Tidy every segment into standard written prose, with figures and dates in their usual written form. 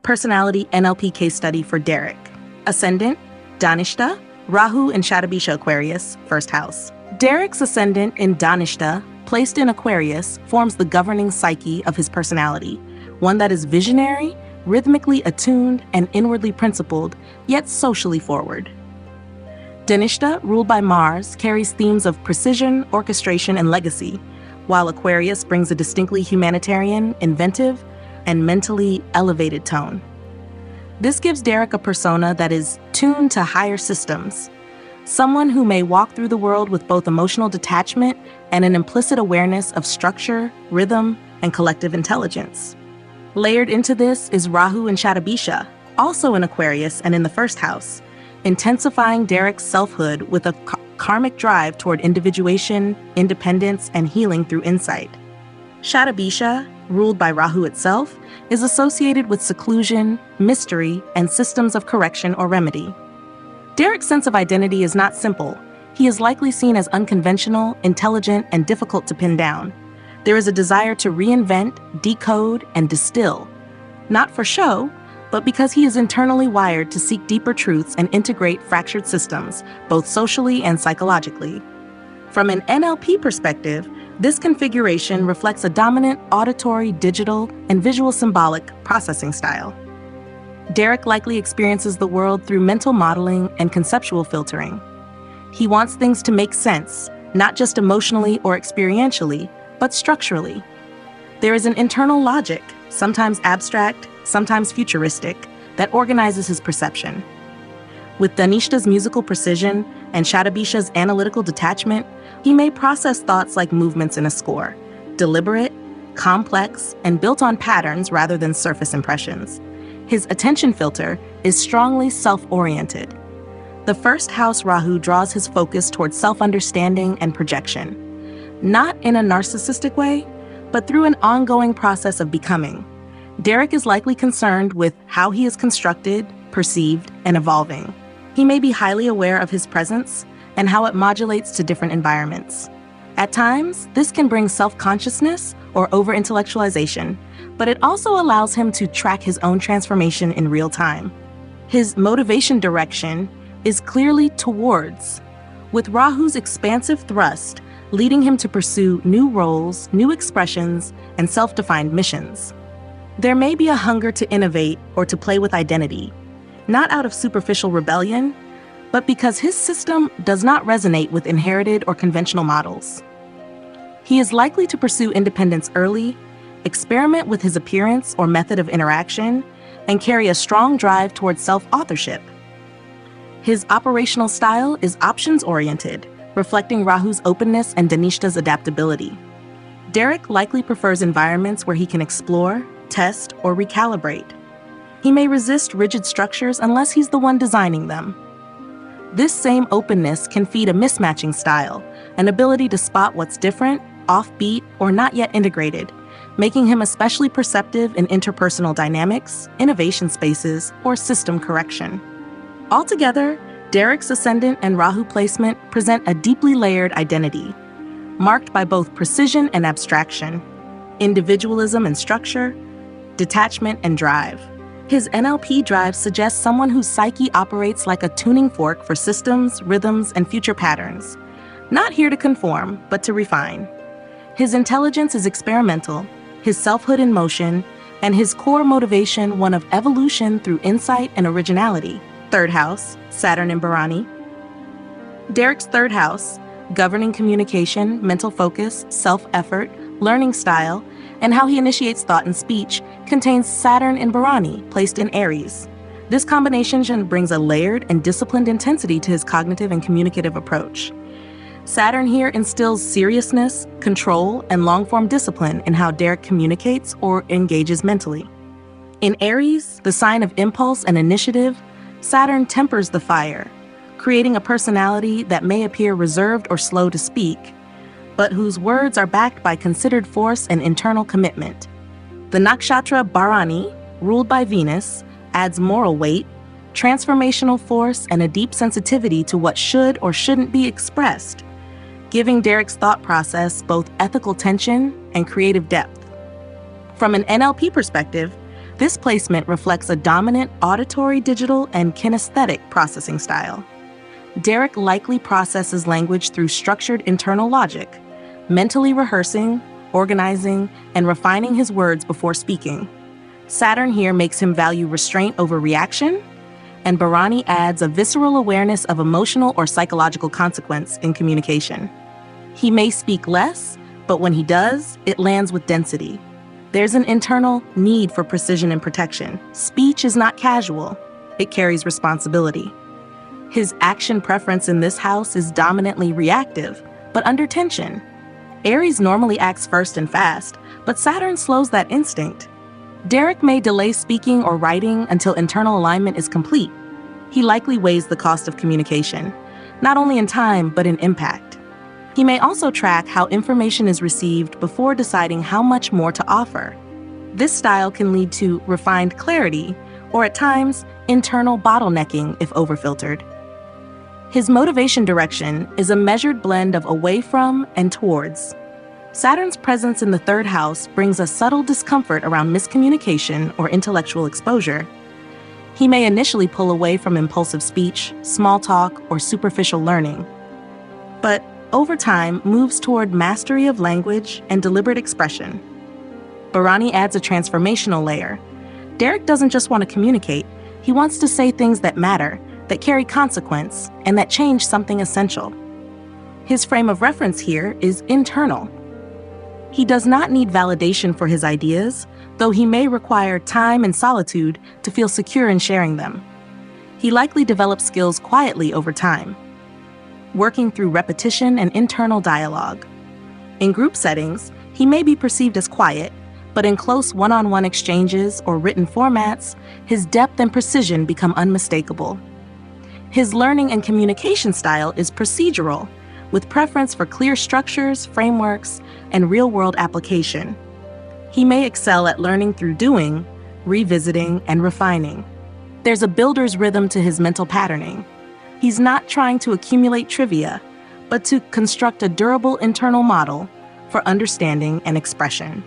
Personality NLP case study for Derek. Ascendant, Dhanishta, Rahu and Shatabhisha Aquarius, first house. Derek's ascendant in Dhanishta, placed in Aquarius, forms the governing psyche of his personality, one that is visionary, rhythmically attuned, and inwardly principled, yet socially forward. Dhanishta, ruled by Mars, carries themes of precision, orchestration, and legacy, while Aquarius brings a distinctly humanitarian, inventive, and mentally elevated tone. This gives Derek a persona that is tuned to higher systems, someone who may walk through the world with both emotional detachment and an implicit awareness of structure, rhythm, and collective intelligence. Layered into this is Rahu and Shatabhisha, also in Aquarius and in the first house, intensifying Derek's selfhood with a karmic drive toward individuation, independence, and healing through insight. Shatabhisha, ruled by Rahu itself, is associated with seclusion, mystery, and systems of correction or remedy. Derek's sense of identity is not simple. He is likely seen as unconventional, intelligent, and difficult to pin down. There is a desire to reinvent, decode, and distill, not for show, but because he is internally wired to seek deeper truths and integrate fractured systems, both socially and psychologically. From an NLP perspective, this configuration reflects a dominant auditory, digital, and visual symbolic processing style. Derek likely experiences the world through mental modeling and conceptual filtering. He wants things to make sense, not just emotionally or experientially, but structurally. There is an internal logic, sometimes abstract, sometimes futuristic, that organizes his perception. With Dhanishta's musical precision and Shatabhisha's analytical detachment, he may process thoughts like movements in a score, deliberate, complex, and built on patterns rather than surface impressions. His attention filter is strongly self-oriented. The first house Rahu draws his focus towards self-understanding and projection, not in a narcissistic way, but through an ongoing process of becoming. Derek is likely concerned with how he is constructed, perceived, and evolving. He may be highly aware of his presence and how it modulates to different environments. At times, this can bring self-consciousness or over-intellectualization, but it also allows him to track his own transformation in real time. His motivation direction is clearly towards, with Rahu's expansive thrust leading him to pursue new roles, new expressions, and self-defined missions. There may be a hunger to innovate or to play with identity, not out of superficial rebellion, but because his system does not resonate with inherited or conventional models. He is likely to pursue independence early, experiment with his appearance or method of interaction, and carry a strong drive towards self-authorship. His operational style is options-oriented, reflecting Rahu's openness and Dhanishta's adaptability. Derek likely prefers environments where he can explore, test, or recalibrate. He may resist rigid structures unless he's the one designing them. This same openness can feed a mismatching style, an ability to spot what's different, offbeat, or not yet integrated, making him especially perceptive in interpersonal dynamics, innovation spaces, or system correction. Altogether, Derek's ascendant and Rahu placement present a deeply layered identity, marked by both precision and abstraction, individualism and structure, detachment and drive. His NLP drive suggests someone whose psyche operates like a tuning fork for systems, rhythms, and future patterns, not here to conform, but to refine. His intelligence is experimental, his selfhood in motion, and his core motivation one of evolution through insight and originality. Third house, Saturn in Bharani. Derek's third house, governing communication, mental focus, self-effort, learning style, and how he initiates thought and speech, contains Saturn in Bharani, placed in Aries. This combination brings a layered and disciplined intensity to his cognitive and communicative approach. Saturn here instills seriousness, control, and long-form discipline in how Derek communicates or engages mentally. In Aries, the sign of impulse and initiative, Saturn tempers the fire, creating a personality that may appear reserved or slow to speak, but whose words are backed by considered force and internal commitment. The nakshatra Bharani, ruled by Venus, adds moral weight, transformational force, and a deep sensitivity to what should or shouldn't be expressed, giving Derek's thought process both ethical tension and creative depth. From an NLP perspective, This placement reflects a dominant auditory, digital, and kinesthetic processing style. Derek likely processes language through structured internal logic, mentally rehearsing, organizing, and refining his words before speaking. Saturn here makes him value restraint over reaction, and Bharani adds a visceral awareness of emotional or psychological consequence in communication. He may speak less, but when he does, it lands with density. There's an internal need for precision and protection. Speech is not casual, it carries responsibility. His action preference in this house is dominantly reactive, but under tension. Aries normally acts first and fast, but Saturn slows that instinct. Derek may delay speaking or writing until internal alignment is complete. He likely weighs the cost of communication, not only in time, but in impact. He may also track how information is received before deciding how much more to offer. This style can lead to refined clarity, or at times, internal bottlenecking if overfiltered. His motivation direction is a measured blend of away from and towards. Saturn's presence in the third house brings a subtle discomfort around miscommunication or intellectual exposure. He may initially pull away from impulsive speech, small talk, or superficial learning, but over time moves toward mastery of language and deliberate expression. Bharani adds a transformational layer. Derek doesn't just want to communicate, he wants to say things that matter, that carry consequence, and that change something essential. His frame of reference here is internal. He does not need validation for his ideas, though he may require time and solitude to feel secure in sharing them. He likely develops skills quietly over time, working through repetition and internal dialogue. In group settings, he may be perceived as quiet, but in close one-on-one exchanges or written formats, his depth and precision become unmistakable. His learning and communication style is procedural, with preference for clear structures, frameworks, and real-world application. He may excel at learning through doing, revisiting, and refining. There's a builder's rhythm to his mental patterning. He's not trying to accumulate trivia, but to construct a durable internal model for understanding and expression.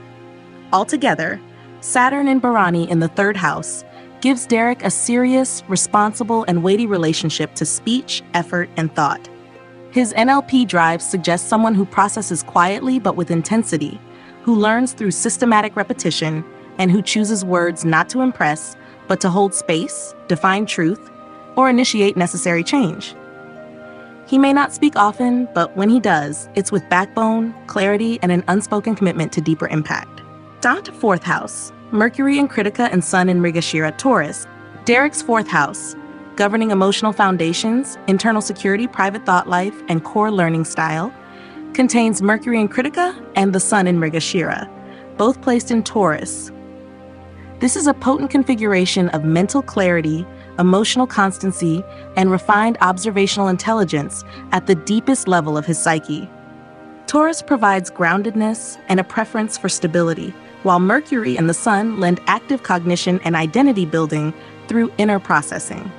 Altogether, Saturn and Bharani in the third house gives Derek a serious, responsible, and weighty relationship to speech, effort, and thought. His NLP drive suggests someone who processes quietly but with intensity, who learns through systematic repetition, and who chooses words not to impress, but to hold space, define truth, or initiate necessary change. He may not speak often, but when he does, it's with backbone, clarity, and an unspoken commitment to deeper impact. Down to fourth house, Mercury in Kritika and Sun in Mrigashira, Taurus. Derek's fourth house, governing emotional foundations, internal security, private thought life, and core learning style, contains Mercury in Kritika and the Sun in Mrigashira, both placed in Taurus. This is a potent configuration of mental clarity, emotional constancy, and refined observational intelligence at the deepest level of his psyche. Taurus provides groundedness and a preference for stability, while Mercury and the Sun lend active cognition and identity building through inner processing.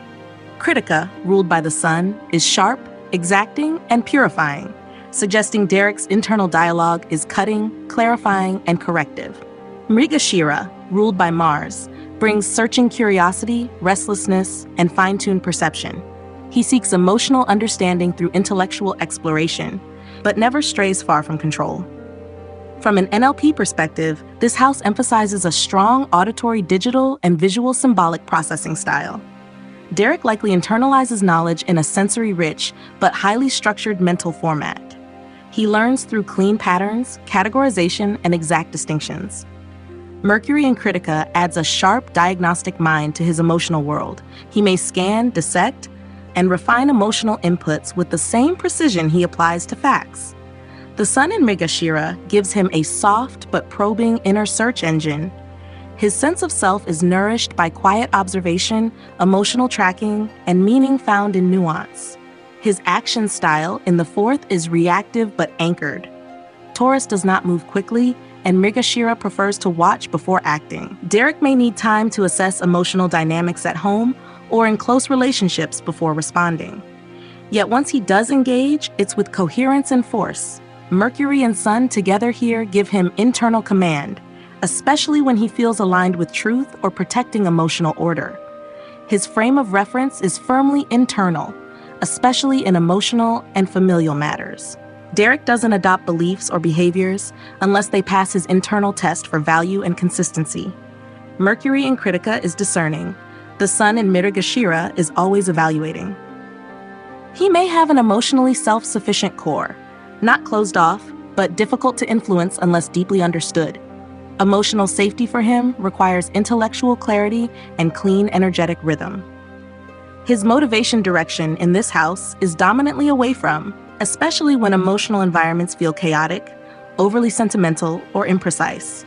Kritika, ruled by the Sun, is sharp, exacting, and purifying, suggesting Derek's internal dialogue is cutting, clarifying, and corrective. Mrigashira, ruled by Mars, brings searching curiosity, restlessness, and fine-tuned perception. He seeks emotional understanding through intellectual exploration, but never strays far from control. From an NLP perspective, this house emphasizes a strong auditory, digital, and visual symbolic processing style. Derek likely internalizes knowledge in a sensory-rich but highly structured mental format. He learns through clean patterns, categorization, and exact distinctions. Mercury in Kritika adds a sharp diagnostic mind to his emotional world. He may scan, dissect, and refine emotional inputs with the same precision he applies to facts. The Sun in Mrigashira gives him a soft but probing inner search engine. His sense of self is nourished by quiet observation, emotional tracking, and meaning found in nuance. His action style in the fourth is reactive but anchored. Taurus does not move quickly, and Mrigashira prefers to watch before acting. Derek may need time to assess emotional dynamics at home or in close relationships before responding. Yet once he does engage, it's with coherence and force. Mercury and Sun together here give him internal command, especially when he feels aligned with truth or protecting emotional order. His frame of reference is firmly internal, especially in emotional and familial matters. Derek doesn't adopt beliefs or behaviors unless they pass his internal test for value and consistency. Mercury in Kritika is discerning. The Sun in Mrigashira is always evaluating. He may have an emotionally self-sufficient core, not closed off, but difficult to influence unless deeply understood. Emotional safety for him requires intellectual clarity and clean, energetic rhythm. His motivation direction in this house is dominantly away from, especially when emotional environments feel chaotic, overly sentimental, or imprecise.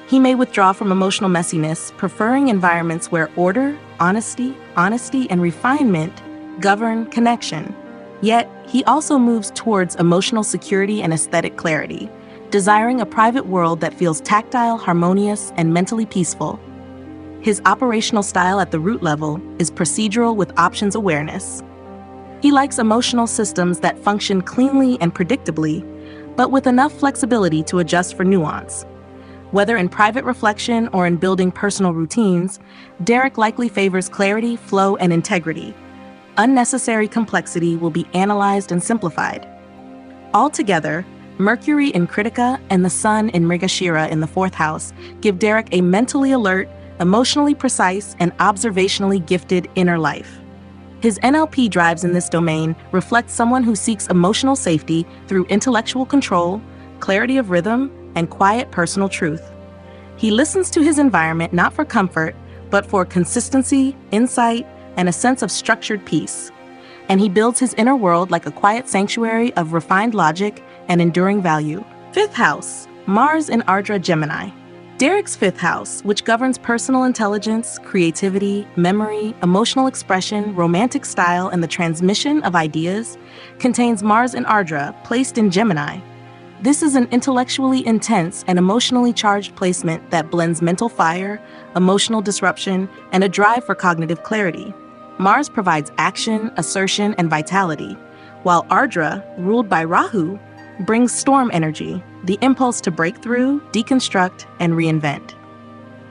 He may withdraw from emotional messiness, preferring environments where order, honesty, and refinement govern connection. Yet, he also moves towards emotional security and aesthetic clarity, desiring a private world that feels tactile, harmonious, and mentally peaceful. His operational style at the root level is procedural with options awareness. He likes emotional systems that function cleanly and predictably, but with enough flexibility to adjust for nuance. Whether in private reflection or in building personal routines, Derek likely favors clarity, flow, and integrity. Unnecessary complexity will be analyzed and simplified. Altogether, Mercury in Kritika and the Sun in Mrigashira in the 4th house give Derek a mentally alert, emotionally precise, and observationally gifted inner life. His NLP drives in this domain reflect someone who seeks emotional safety through intellectual control, clarity of rhythm, and quiet personal truth. He listens to his environment not for comfort, but for consistency, insight, and a sense of structured peace. And he builds his inner world like a quiet sanctuary of refined logic and enduring value. 5th house, Mars in Ardra Gemini. Derek's 5th house, which governs personal intelligence, creativity, memory, emotional expression, romantic style, and the transmission of ideas, contains Mars in Ardra, placed in Gemini. This is an intellectually intense and emotionally charged placement that blends mental fire, emotional disruption, and a drive for cognitive clarity. Mars provides action, assertion, and vitality, while Ardra, ruled by Rahu, brings storm energy, the impulse to break through, deconstruct, and reinvent.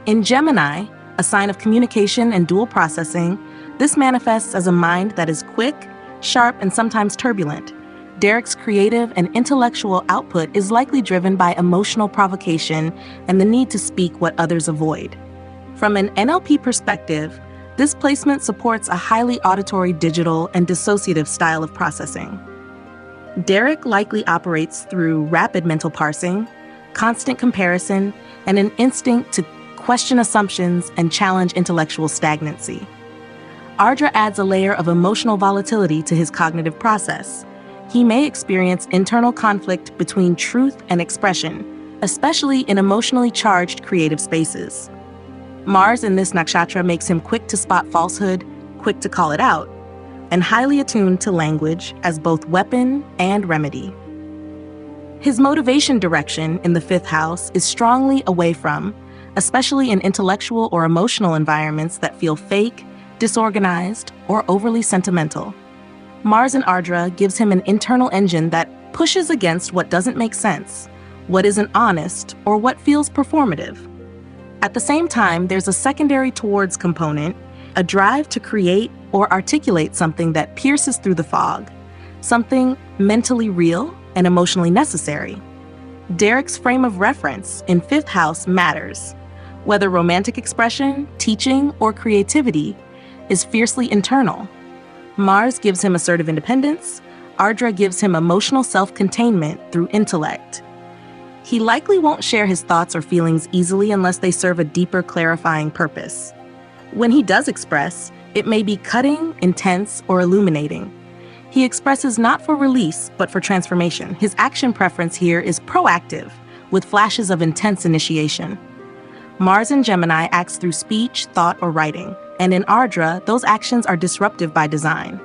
In Gemini, a sign of communication and dual processing, this manifests as a mind that is quick, sharp, and sometimes turbulent. Derek's creative and intellectual output is likely driven by emotional provocation and the need to speak what others avoid. From an NLP perspective, this placement supports a highly auditory, digital, and dissociative style of processing. Derek likely operates through rapid mental parsing, constant comparison, and an instinct to question assumptions and challenge intellectual stagnancy. Ardra adds a layer of emotional volatility to his cognitive process. He may experience internal conflict between truth and expression, especially in emotionally charged creative spaces. Mars in this nakshatra makes him quick to spot falsehood, quick to call it out, and highly attuned to language as both weapon and remedy. His motivation direction in the 5th house is strongly away from, especially in intellectual or emotional environments that feel fake, disorganized, or overly sentimental. Mars in Ardra gives him an internal engine that pushes against what doesn't make sense, what isn't honest, or what feels performative. At the same time, there's a secondary towards component, a drive to create or articulate something that pierces through the fog, something mentally real and emotionally necessary. Derek's frame of reference in 5th house matters. Whether romantic expression, teaching, or creativity is fiercely internal. Mars gives him assertive independence. Ardra gives him emotional self-containment through intellect. He likely won't share his thoughts or feelings easily unless they serve a deeper, clarifying purpose. When he does express, it may be cutting, intense, or illuminating. He expresses not for release, but for transformation. His action preference here is proactive, with flashes of intense initiation. Mars in Gemini acts through speech, thought, or writing, and in Ardra, those actions are disruptive by design.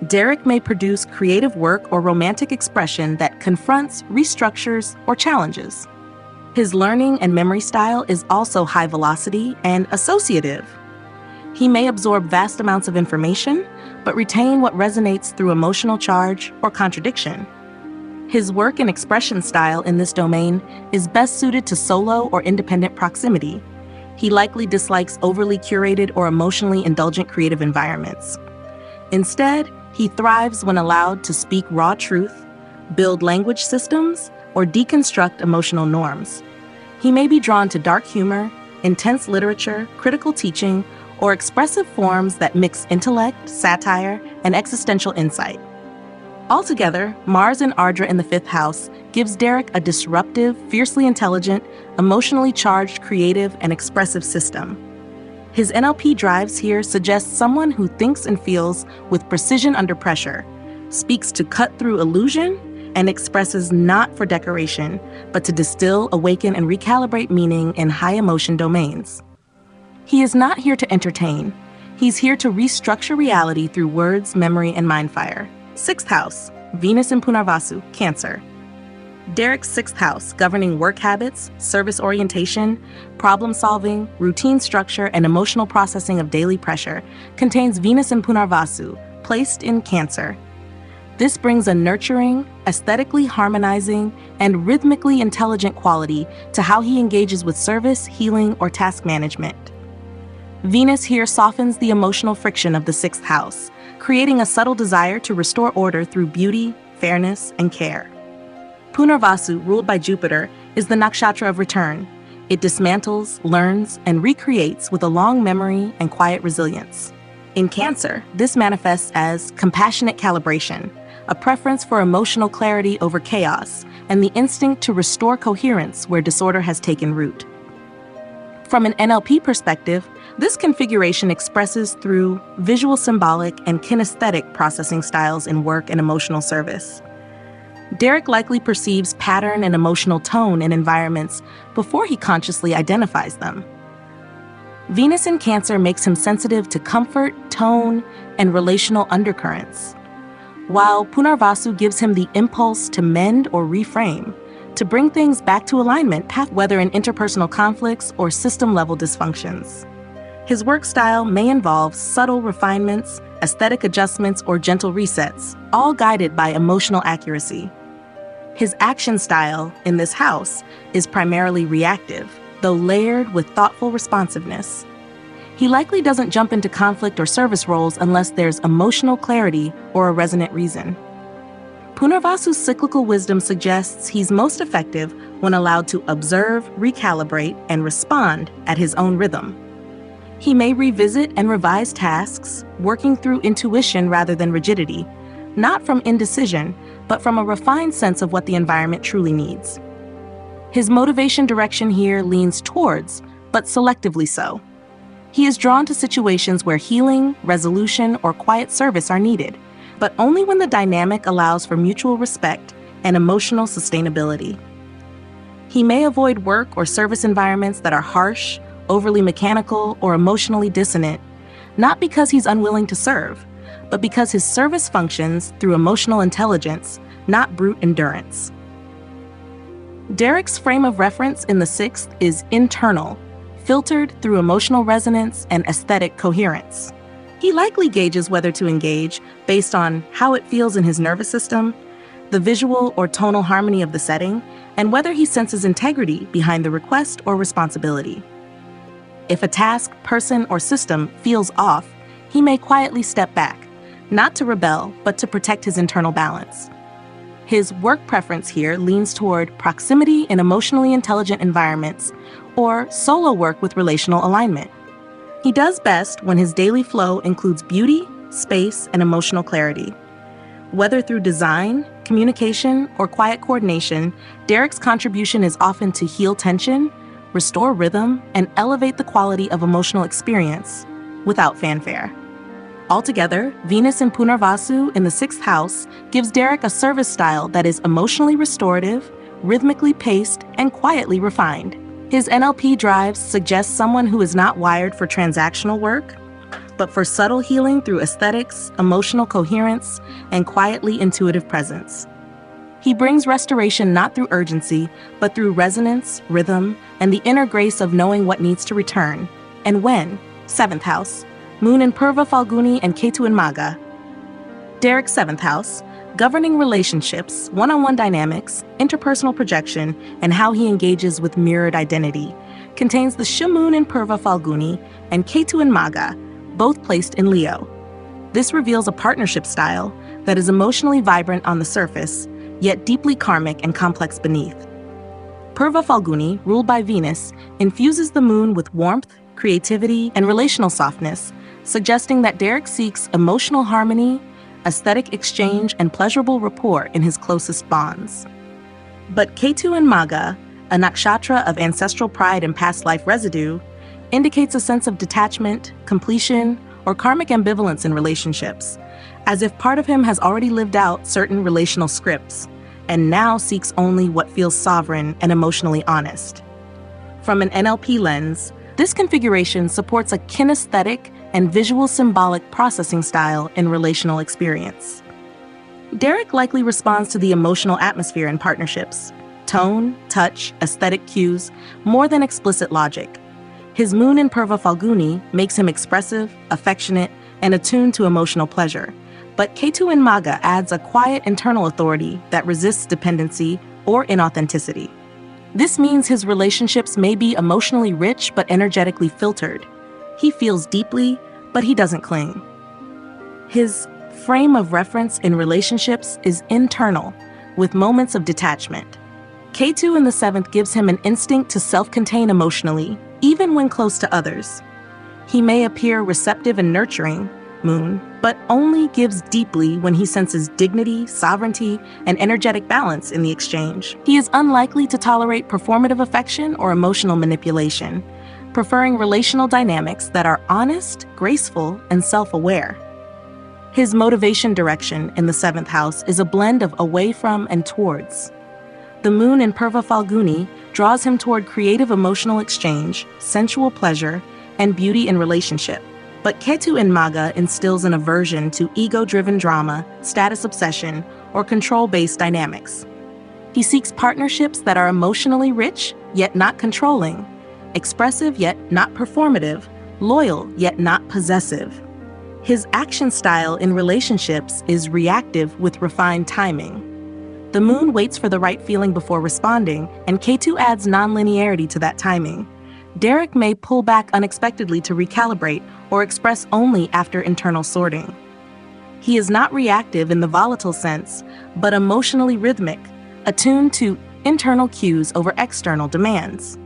Derek may produce creative work or romantic expression that confronts, restructures, or challenges. His learning and memory style is also high velocity and associative. He may absorb vast amounts of information, but retain what resonates through emotional charge or contradiction. His work and expression style in this domain is best suited to solo or independent proximity. He likely dislikes overly curated or emotionally indulgent creative environments. Instead, he thrives when allowed to speak raw truth, build language systems, or deconstruct emotional norms. He may be drawn to dark humor, intense literature, critical teaching, or expressive forms that mix intellect, satire, and existential insight. Altogether, Mars and Ardra in the fifth house gives Derek a disruptive, fiercely intelligent, emotionally charged, creative, and expressive system. His NLP drives here suggest someone who thinks and feels with precision under pressure, speaks to cut through illusion, and expresses not for decoration, but to distill, awaken, and recalibrate meaning in high-emotion domains. He is not here to entertain. He's here to restructure reality through words, memory, and mindfire. Sixth house, Venus in Punarvasu, Cancer. Derek's sixth house, governing work habits, service orientation, problem-solving, routine structure, and emotional processing of daily pressure, contains Venus in Punarvasu, placed in Cancer. This brings a nurturing, aesthetically harmonizing, and rhythmically intelligent quality to how he engages with service, healing, or task management. Venus here softens the emotional friction of the sixth house, creating a subtle desire to restore order through beauty, fairness, and care. Punarvasu, ruled by Jupiter, is the nakshatra of return. It dismantles, learns, and recreates with a long memory and quiet resilience. In Cancer, this manifests as compassionate calibration, a preference for emotional clarity over chaos, and the instinct to restore coherence where disorder has taken root. From an NLP perspective, this configuration expresses through visual symbolic and kinesthetic processing styles in work and emotional service. Derek likely perceives pattern and emotional tone in environments before he consciously identifies them. Venus in Cancer makes him sensitive to comfort, tone, and relational undercurrents, while Punarvasu gives him the impulse to mend or reframe, to bring things back to alignment, whether in interpersonal conflicts or system-level dysfunctions. His work style may involve subtle refinements, aesthetic adjustments, or gentle resets, all guided by emotional accuracy. His action style in this house is primarily reactive, though layered with thoughtful responsiveness. He likely doesn't jump into conflict or service roles unless there's emotional clarity or a resonant reason. Punarvasu's cyclical wisdom suggests he's most effective when allowed to observe, recalibrate, and respond at his own rhythm. He may revisit and revise tasks, working through intuition rather than rigidity, not from indecision, but from a refined sense of what the environment truly needs. His motivation direction here leans towards, but selectively so. He is drawn to situations where healing, resolution, or quiet service are needed, but only when the dynamic allows for mutual respect and emotional sustainability. He may avoid work or service environments that are harsh, overly mechanical, or emotionally dissonant, not because he's unwilling to serve, but because his service functions through emotional intelligence, not brute endurance. Derek's frame of reference in the sixth is internal, filtered through emotional resonance and aesthetic coherence. He likely gauges whether to engage based on how it feels in his nervous system, the visual or tonal harmony of the setting, and whether he senses integrity behind the request or responsibility. If a task, person, or system feels off, he may quietly step back, not to rebel, but to protect his internal balance. His work preference here leans toward proximity in emotionally intelligent environments or solo work with relational alignment. He does best when his daily flow includes beauty, space, and emotional clarity. Whether through design, communication, or quiet coordination, Derek's contribution is often to heal tension, restore rhythm, and elevate the quality of emotional experience without fanfare. Altogether, Venus in Punarvasu in the sixth house gives Derek a service style that is emotionally restorative, rhythmically paced, and quietly refined. His NLP drives suggest someone who is not wired for transactional work, but for subtle healing through aesthetics, emotional coherence, and quietly intuitive presence. He brings restoration not through urgency, but through resonance, rhythm, and the inner grace of knowing what needs to return, and when. Seventh house, Moon in Purva Falguni and Ketu in Maga. Derek's seventh house, governing relationships, one-on-one dynamics, interpersonal projection, and how he engages with mirrored identity, contains the Shamoon in Purva Falguni and Ketu in Magha, both placed in Leo. This reveals a partnership style that is emotionally vibrant on the surface, yet deeply karmic and complex beneath. Purva Falguni, ruled by Venus, infuses the moon with warmth, creativity, and relational softness, suggesting that Derek seeks emotional harmony, aesthetic exchange, and pleasurable rapport in his closest bonds. But Ketu in Magha, a nakshatra of ancestral pride and past life residue, indicates a sense of detachment, completion, or karmic ambivalence in relationships, as if part of him has already lived out certain relational scripts and now seeks only what feels sovereign and emotionally honest. From an NLP lens, this configuration supports a kinesthetic and visual symbolic processing style in relational experience. Derek likely responds to the emotional atmosphere in partnerships, tone, touch, aesthetic cues, more than explicit logic. His moon in Purva Falguni makes him expressive, affectionate, and attuned to emotional pleasure. But Ketu in Magha adds a quiet internal authority that resists dependency or inauthenticity. This means his relationships may be emotionally rich but energetically filtered. He feels deeply, but he doesn't cling. His frame of reference in relationships is internal, with moments of detachment. Ketu in the 7th gives him an instinct to self-contain emotionally, even when close to others. He may appear receptive and nurturing, moon, but only gives deeply when he senses dignity, sovereignty, and energetic balance in the exchange. He is unlikely to tolerate performative affection or emotional manipulation, preferring relational dynamics that are honest, graceful, and self-aware. His motivation direction in the 7th house is a blend of away from and towards. The moon in Purva Falguni draws him toward creative emotional exchange, sensual pleasure, and beauty in relationship. But Ketu in Magha instills an aversion to ego-driven drama, status obsession, or control-based dynamics. He seeks partnerships that are emotionally rich, yet not controlling, expressive yet not performative, loyal yet not possessive. His action style in relationships is reactive with refined timing. The moon waits for the right feeling before responding, and Ketu adds non-linearity to that timing. Derek may pull back unexpectedly to recalibrate or express only after internal sorting. He is not reactive in the volatile sense, but emotionally rhythmic, attuned to internal cues over external demands.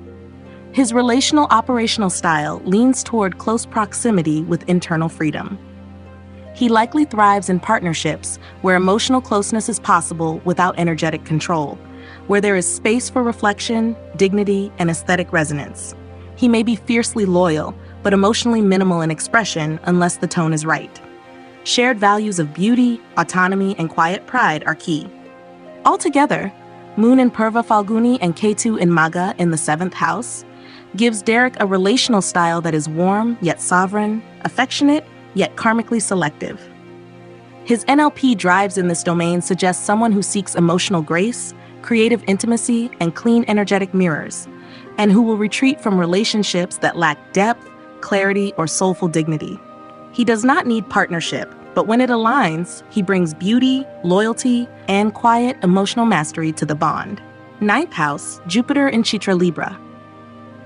His relational operational style leans toward close proximity with internal freedom. He likely thrives in partnerships where emotional closeness is possible without energetic control, where there is space for reflection, dignity, and aesthetic resonance. He may be fiercely loyal, but emotionally minimal in expression unless the tone is right. Shared values of beauty, autonomy, and quiet pride are key. Altogether, Moon in Purva Falguni and Ketu in Magha in the 7th house gives Derek a relational style that is warm yet sovereign, affectionate yet karmically selective. His NLP drives in this domain suggest someone who seeks emotional grace, creative intimacy, and clean energetic mirrors, and who will retreat from relationships that lack depth, clarity, or soulful dignity. He does not need partnership, but when it aligns, he brings beauty, loyalty, and quiet emotional mastery to the bond. 9th house, Jupiter in Chitra Libra.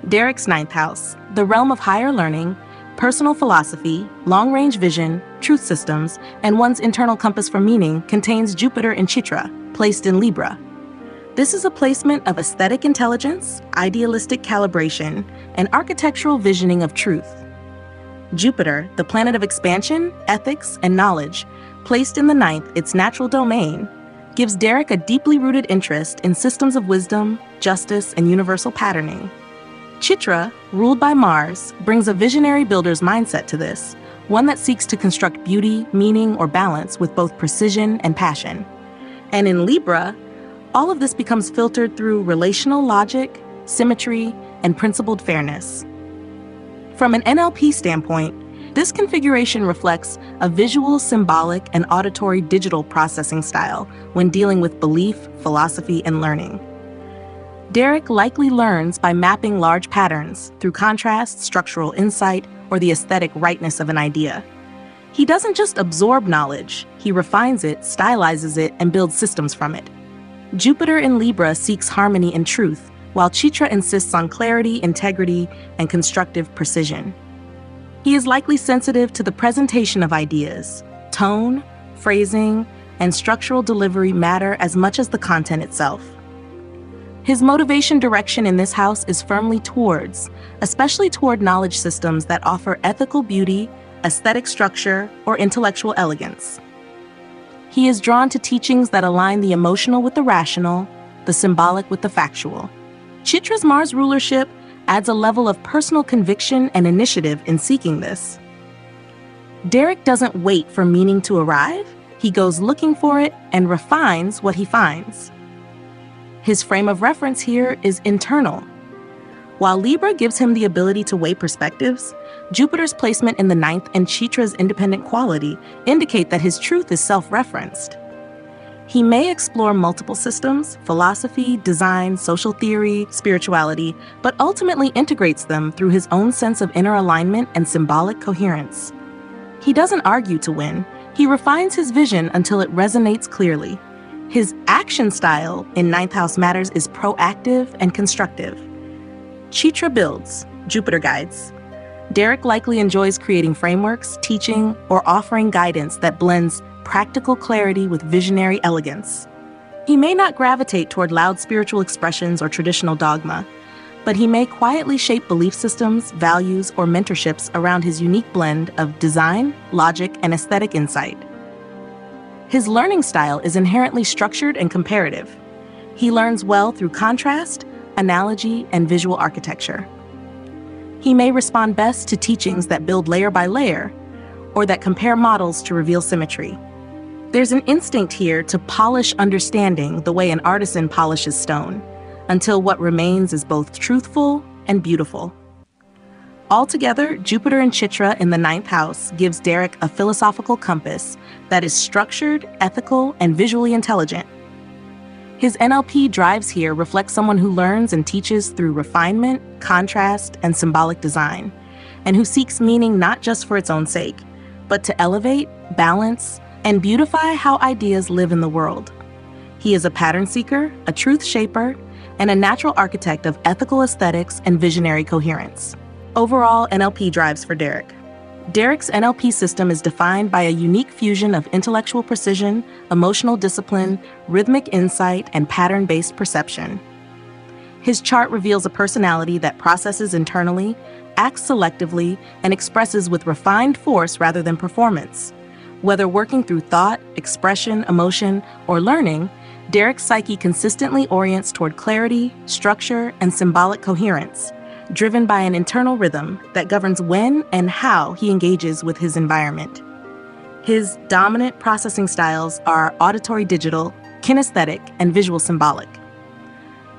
Derek's 9th house, the realm of higher learning, personal philosophy, long-range vision, truth systems, and one's internal compass for meaning, contains Jupiter in Chitra, placed in Libra. This is a placement of aesthetic intelligence, idealistic calibration, and architectural visioning of truth. Jupiter, the planet of expansion, ethics, and knowledge, placed in the 9th, its natural domain, gives Derek a deeply rooted interest in systems of wisdom, justice, and universal patterning. Chitra, ruled by Mars, brings a visionary builder's mindset to this, one that seeks to construct beauty, meaning, or balance with both precision and passion. And in Libra, all of this becomes filtered through relational logic, symmetry, and principled fairness. From an NLP standpoint, this configuration reflects a visual, symbolic, and auditory digital processing style when dealing with belief, philosophy, and learning. Derek likely learns by mapping large patterns through contrast, structural insight, or the aesthetic rightness of an idea. He doesn't just absorb knowledge, he refines it, stylizes it, and builds systems from it. Jupiter in Libra seeks harmony and truth, while Chitra insists on clarity, integrity, and constructive precision. He is likely sensitive to the presentation of ideas. Tone, phrasing, and structural delivery matter as much as the content itself. His motivation direction in this house is firmly towards, especially toward knowledge systems that offer ethical beauty, aesthetic structure, or intellectual elegance. He is drawn to teachings that align the emotional with the rational, the symbolic with the factual. Chitra's Mars rulership adds a level of personal conviction and initiative in seeking this. Derek doesn't wait for meaning to arrive, he goes looking for it and refines what he finds. His frame of reference here is internal. While Libra gives him the ability to weigh perspectives, Jupiter's placement in the 9th and Chitra's independent quality indicate that his truth is self-referenced. He may explore multiple systems, philosophy, design, social theory, spirituality, but ultimately integrates them through his own sense of inner alignment and symbolic coherence. He doesn't argue to win, he refines his vision until it resonates clearly. His action style in 9th house matters is proactive and constructive. Chitra builds, Jupiter guides. Derek likely enjoys creating frameworks, teaching, or offering guidance that blends practical clarity with visionary elegance. He may not gravitate toward loud spiritual expressions or traditional dogma, but he may quietly shape belief systems, values, or mentorships around his unique blend of design, logic, and aesthetic insight. His learning style is inherently structured and comparative. He learns well through contrast, analogy, and visual architecture. He may respond best to teachings that build layer by layer, or that compare models to reveal symmetry. There's an instinct here to polish understanding the way an artisan polishes stone, until what remains is both truthful and beautiful. Altogether, Jupiter and Chitra in the 9th house gives Derek a philosophical compass that is structured, ethical, and visually intelligent. His NLP drives here reflect someone who learns and teaches through refinement, contrast, and symbolic design, and who seeks meaning not just for its own sake, but to elevate, balance, and beautify how ideas live in the world. He is a pattern seeker, a truth shaper, and a natural architect of ethical aesthetics and visionary coherence. Overall, NLP drives for Derek. Derek's NLP system is defined by a unique fusion of intellectual precision, emotional discipline, rhythmic insight, and pattern-based perception. His chart reveals a personality that processes internally, acts selectively, and expresses with refined force rather than performance. Whether working through thought, expression, emotion, or learning, Derek's psyche consistently orients toward clarity, structure, and symbolic coherence, driven by an internal rhythm that governs when and how he engages with his environment. His dominant processing styles are auditory digital, kinesthetic, and visual symbolic.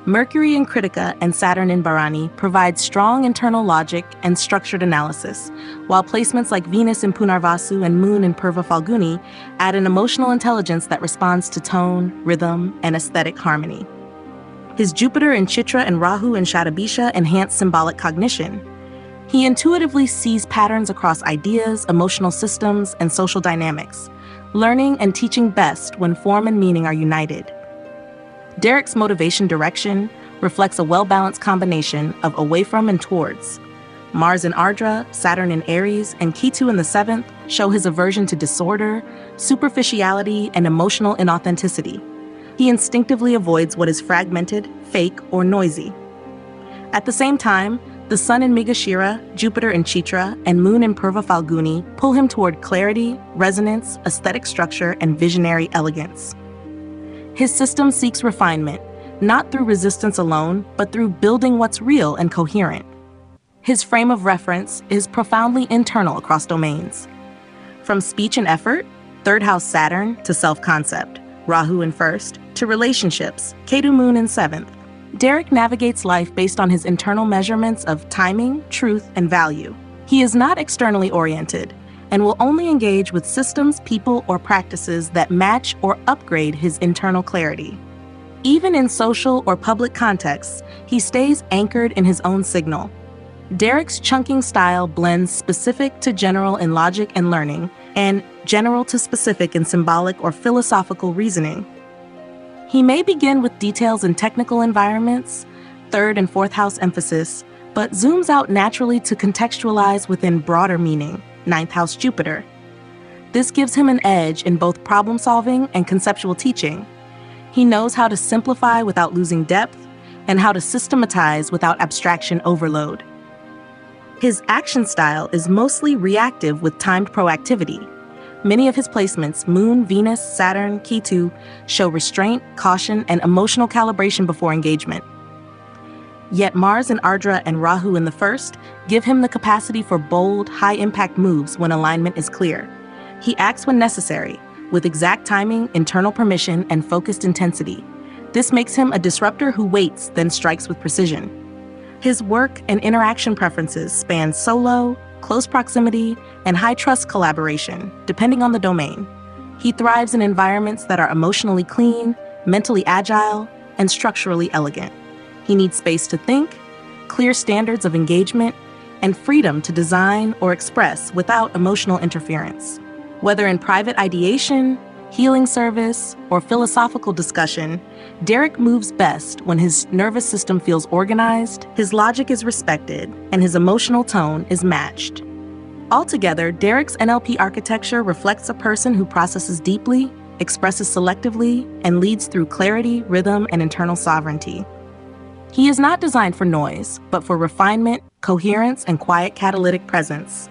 Mercury in Kritika and Saturn in Bharani provide strong internal logic and structured analysis, while placements like Venus in Punarvasu and Moon in Purva Falguni add an emotional intelligence that responds to tone, rhythm, and aesthetic harmony. His Jupiter in Chitra and Rahu in Shatabhisha enhance symbolic cognition. He intuitively sees patterns across ideas, emotional systems, and social dynamics, learning and teaching best when form and meaning are united. Derek's motivation direction reflects a well-balanced combination of away from and towards. Mars in Ardra, Saturn in Aries, and Ketu in the 7th show his aversion to disorder, superficiality, and emotional inauthenticity. He instinctively avoids what is fragmented, fake, or noisy. At the same time, the Sun in Mrigashira, Jupiter in Chitra, and Moon in Purva Falguni pull him toward clarity, resonance, aesthetic structure, and visionary elegance. His system seeks refinement, not through resistance alone, but through building what's real and coherent. His frame of reference is profoundly internal across domains. From speech and effort, 3rd house Saturn, to self-concept, Rahu in 1st, to relationships, Ketu Moon in 7th. Derek navigates life based on his internal measurements of timing, truth, and value. He is not externally oriented, and will only engage with systems, people, or practices that match or upgrade his internal clarity. Even in social or public contexts, he stays anchored in his own signal. Derek's chunking style blends specific to general in logic and learning and general to specific in symbolic or philosophical reasoning. He may begin with details in technical environments, third and fourth house emphasis, but zooms out naturally to contextualize within broader meaning, ninth house Jupiter. This gives him an edge in both problem solving and conceptual teaching. He knows how to simplify without losing depth and how to systematize without abstraction overload. His action style is mostly reactive with timed proactivity. Many of his placements, Moon, Venus, Saturn, Ketu, show restraint, caution, and emotional calibration before engagement. Yet Mars in Ardra and Rahu in the first give him the capacity for bold, high-impact moves when alignment is clear. He acts when necessary, with exact timing, internal permission, and focused intensity. This makes him a disruptor who waits, then strikes with precision. His work and interaction preferences span solo, close proximity, and high-trust collaboration, depending on the domain. He thrives in environments that are emotionally clean, mentally agile, and structurally elegant. He needs space to think, clear standards of engagement, and freedom to design or express without emotional interference. Whether in private ideation, healing service, or philosophical discussion, Derek moves best when his nervous system feels organized, his logic is respected, and his emotional tone is matched. Altogether, Derek's NLP architecture reflects a person who processes deeply, expresses selectively, and leads through clarity, rhythm, and internal sovereignty. He is not designed for noise, but for refinement, coherence, and quiet catalytic presence.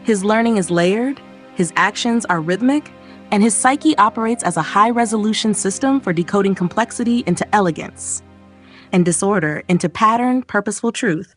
His learning is layered, his actions are rhythmic, and his psyche operates as a high-resolution system for decoding complexity into elegance and disorder into pattern, purposeful truth.